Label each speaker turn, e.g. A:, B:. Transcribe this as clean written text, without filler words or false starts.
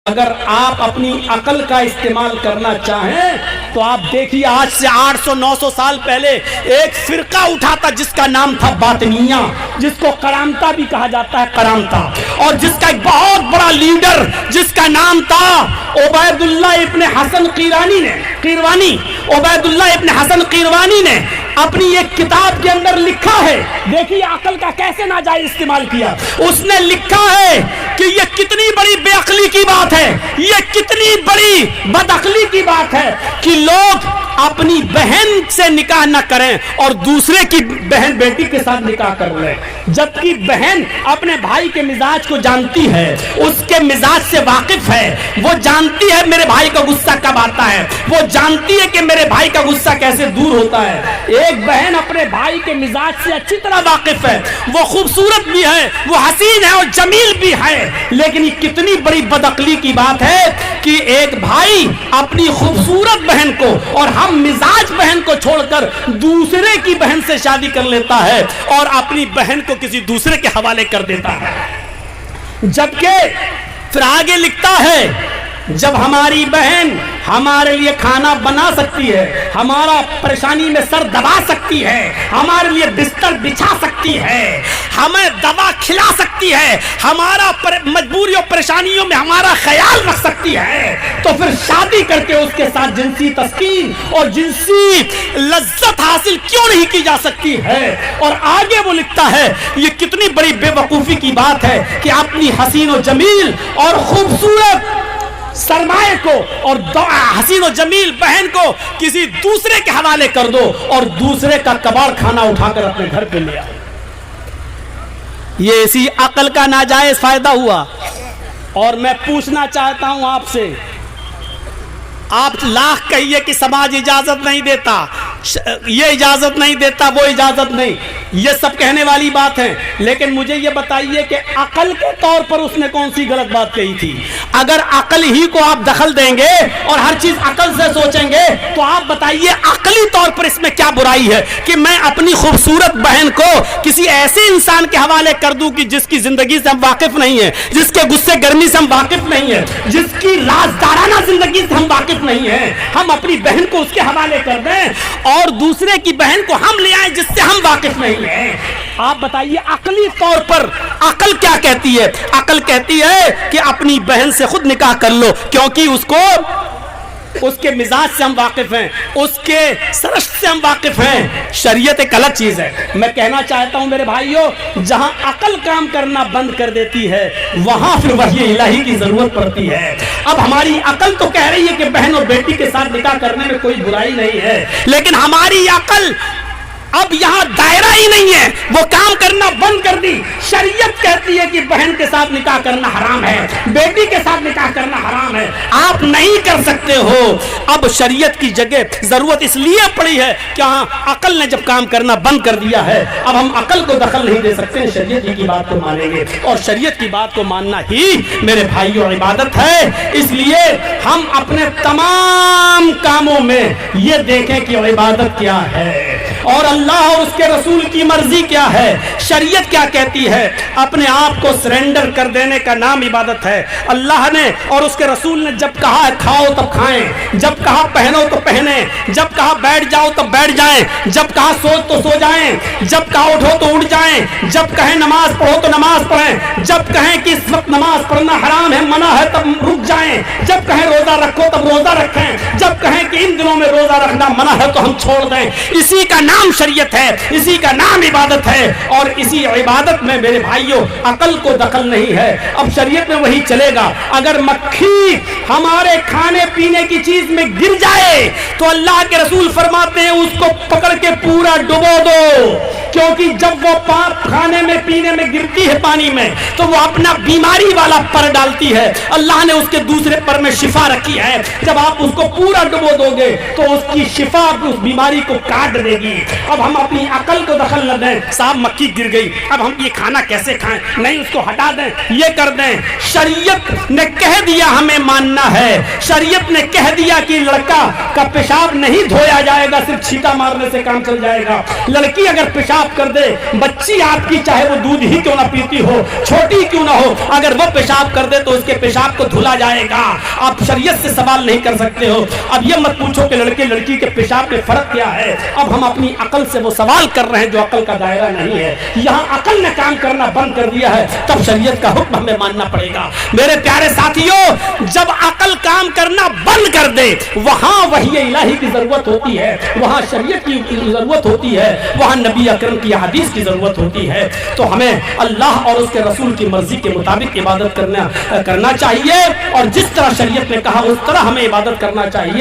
A: اگر آپ اپنی عقل کا استعمال کرنا چاہیں تو آپ دیکھیے آج سے 800-900 سال پہلے ایک فرقہ اٹھا تھا جس کا نام تھا باطنیہ، جس کو کرامتا بھی کہا جاتا ہے، کرامتا، اور جس کا ایک بہت بڑا لیڈر جس کا نام تھا عبید اللہ ابن حسن قیروانی عبید اللہ ابن حسن قیروانی نے اپنی ایک کتاب کے اندر لکھا ہے، دیکھیے عقل کا کیسے ناجائز استعمال کیا۔ اس نے لکھا ہے کہ یہ کتنی بڑی بے عقلی کی بات ہے، یہ کتنی بڑی بد عقلی کی بات ہے کہ لوگ اپنی بہن سے نکاح نہ کریں اور دوسرے کی بہن بیٹی کے ساتھ نکاح کر لیں، جبکہ بہن اپنے بھائی کے مزاج کو جانتی ہے، اس کے مزاج سے واقف ہے، وہ جانتی ہے میرے بھائی کا غصہ کب آتا ہے، وہ جانتی ہے کہ میرے بھائی کا غصہ کیسے دور ہوتا ہے۔ ایک بہن اپنے بھائی کے مزاج سے اچھی طرح واقف ہے، وہ خوبصورت بھی ہے، وہ حسین ہے اور جمیل بھی ہے، لیکن یہ کتنی بڑی بد عقلی کی بات ہے کہ ایک بھائی اپنی خوبصورت بہن کو اور ہم مزاج بہن کو چھوڑ کر دوسرے کی بہن سے شادی کر لیتا ہے اور اپنی بہن کو کسی دوسرے کے حوالے کر دیتا ہے۔ جبکہ پھر آگے لکھتا ہے جب ہماری بہن ہمارے لیے کھانا بنا سکتی ہے، ہمارا پریشانی میں سر دبا سکتی ہے، ہمارے لیے بستر بچھا سکتی ہے، ہمیں دوا کھلا سکتی ہے، ہمارا مجبوری اور پریشانیوں میں ہمارا خیال رکھ سکتی ہے، تو پھر شادی کر کے اس کے ساتھ جنسی تسکین اور جنسی لذت حاصل کیوں نہیں کی جا سکتی ہے؟ اور آگے وہ لکھتا ہے یہ کتنی بڑی بے وقوفی کی بات ہے کہ اپنی حسین و جمیل اور خوبصورت سرمایہ کو اور حسین و جمیل بہن کو کسی دوسرے کے حوالے کر دو اور دوسرے کا کباڑ کھانا اٹھا کر اپنے گھر پہ لے آؤ۔ یہ اسی عقل کا ناجائز فائدہ ہوا۔ اور میں پوچھنا چاہتا ہوں آپ سے، آپ لاکھ کہیے کہ سماج اجازت نہیں دیتا، یہ اجازت نہیں دیتا، وہ اجازت نہیں، یہ سب کہنے والی بات ہے، لیکن مجھے یہ بتائیے کہ عقل کے طور پر اس نے کون سی غلط بات کہی تھی؟ اگر عقل ہی کو آپ دخل دیں گے اور ہر چیز عقل سے سوچیں گے تو آپ بتائیے عقلی طور پر اس میں کیا برائی ہے کہ میں اپنی خوبصورت بہن کو کسی ایسے انسان کے حوالے کر دوں کہ جس کی زندگی سے ہم واقف نہیں ہیں، جس کے غصے گرمی سے ہم واقف نہیں ہیں، جس کی رازدارانہ زندگی سے ہم واقف نہیں ہیں، ہم اپنی بہن کو اس کے حوالے کر دیں اور دوسرے کی بہن کو ہم لے آئیں جس سے ہم واقف نہیں ہیں؟ آپ بتائیے عقلی طور پر عقل کیا کہتی ہے؟ عقل کہتی ہے کہ اپنی بہن سے خود نکاح کر لو، کیونکہ اس کے مزاج سے ہم واقف ہیں، اس کے سرشت سے ہم واقف ہیں۔ شریعت ایک الگ چیز ہے۔ میں کہنا چاہتا ہوں میرے بھائیوں، جہاں عقل کام کرنا بند کر دیتی ہے وہاں پھر وحی الہی کی ضرورت پڑتی ہے۔ اب ہماری عقل تو کہہ رہی ہے کہ بہن اور بیٹی کے ساتھ نکاح کرنے میں کوئی برائی نہیں ہے، لیکن ہماری عقل اب یہاں دائرہ ہی نہیں ہے، وہ کام کرنا بند کر دی۔ شریعت کہتی ہے کہ بہن کے ساتھ نکاح کرنا حرام ہے، بیٹی کے ساتھ نکاح کرنا حرام ہے، آپ نہیں کر سکتے ہو۔ اب شریعت کی جگہ ضرورت اس لیے پڑی ہے کہ ہاں عقل نے جب کام کرنا بند کر دیا ہے اب ہم عقل کو دخل نہیں دے سکتے، شریعت کی بات کو مانیں گے، اور شریعت کی بات کو ماننا ہی میرے بھائیوں عبادت ہے۔ اس لیے ہم اپنے تمام کاموں میں یہ دیکھیں کہ عبادت کیا ہے اور اللہ اور اس کے رسول کی مرضی کیا ہے، شریعت کیا کہتی ہے۔ اپنے آپ کو سرنڈر کر دینے کا نام عبادت ہے۔ اللہ نے اور اس کے رسول نے جب کہا ہے کھاؤ تب کھائیں، جب کہا پہنو تو پہنیں، جب کہا بیٹھ جاؤ تو بیٹھ جائیں، جب کہا سو تو سو جائیں، جب کہا اٹھو تو اٹھ جائیں، جب کہیں نماز پڑھو تو نماز پڑھیں، جب کہیں کہ اس وقت نماز پڑھنا حرام ہے منع ہے تب رک جائیں، جب کہیں روزہ رکھو تب روزہ رکھیں، جب کہیں کہ ان دنوں میں روزہ رکھنا منع ہے تو ہم چھوڑ دیں۔ اسی کا نام شریعت ہے، اسی کا نام عبادت ہے، اور اسی عبادت میں میرے بھائیوں عقل کو دخل نہیں ہے۔ اب شریعت میں وہی چلے گا، اگر مکھی ہمارے کھانے پینے کی چیز میں گر جائے تو اللہ کے رسول فرماتے ہیں اس کو پکڑ کے پورا ڈبو دو، کیونکہ جب وہ کھانے میں پینے میں گرتی ہے پانی میں تو وہ اپنا بیماری والا پر ڈالتی ہے، اللہ نے اس کے دوسرے پر میں شفا رکھی ہے، جب آپ اس کو پورا ڈبو دو گے تو اس کی شفا اس بیماری کو کاٹ دے گی۔ اب ہم اپنی عقل کو دخل نہ دیں، صاحب مکھی گر گئی اب ہم یہ کھانا کیسے کھائیں، نہیں اس کو ہٹا دیں، یہ کر دیں۔ شریعت نے کہہ دیا ہمیں ماننا ہے، شریعت نے کہہ دیا کہ لڑکا کا پیشاب نہیں دھویا جائے گا، صرف چھینٹا مارنے سے کام چل جائے گا، لڑکی اگر پیشاب پیشاب کر دے, بچی آپ کی چاہے وہ دودھ ہی کیوں نہ پیتی ہو, چھوٹی کیوں نہ ہو, اگر وہ پیشاب کر دے تو اس کے پیشاب کو دھلا جائے گا. آپ شریعت سے سوال نہیں کر سکتے ہو. اب یہ مت پوچھو کہ لڑکے لڑکی کے پیشاب میں فرق کیا ہے. اب ہم اپنی عقل سے وہ سوال کر رہے ہیں جو عقل کا دائرہ نہیں ہے. یہاں عقل نے کام کرنا بند کر دیا ہے, تب شریعت کا حکم ہمیں ماننا پڑے گا. میرے پیارے ساتھیوں, جب عقل کام کرنا بند کر دے وہاں وحی الہی کی ضرورت ہوتی ہے, وہاں شریعت کی ضرورت ہوتی ہے, وہاں نبی اکرم کی حدیث کی ضرورت ہوتی ہے. تو ہمیں اللہ اور اس کے رسول کی مرضی کے مطابق عبادت کرنا چاہیے, اور جس طرح شریعت نے کہا اس طرح ہمیں عبادت کرنا چاہیے.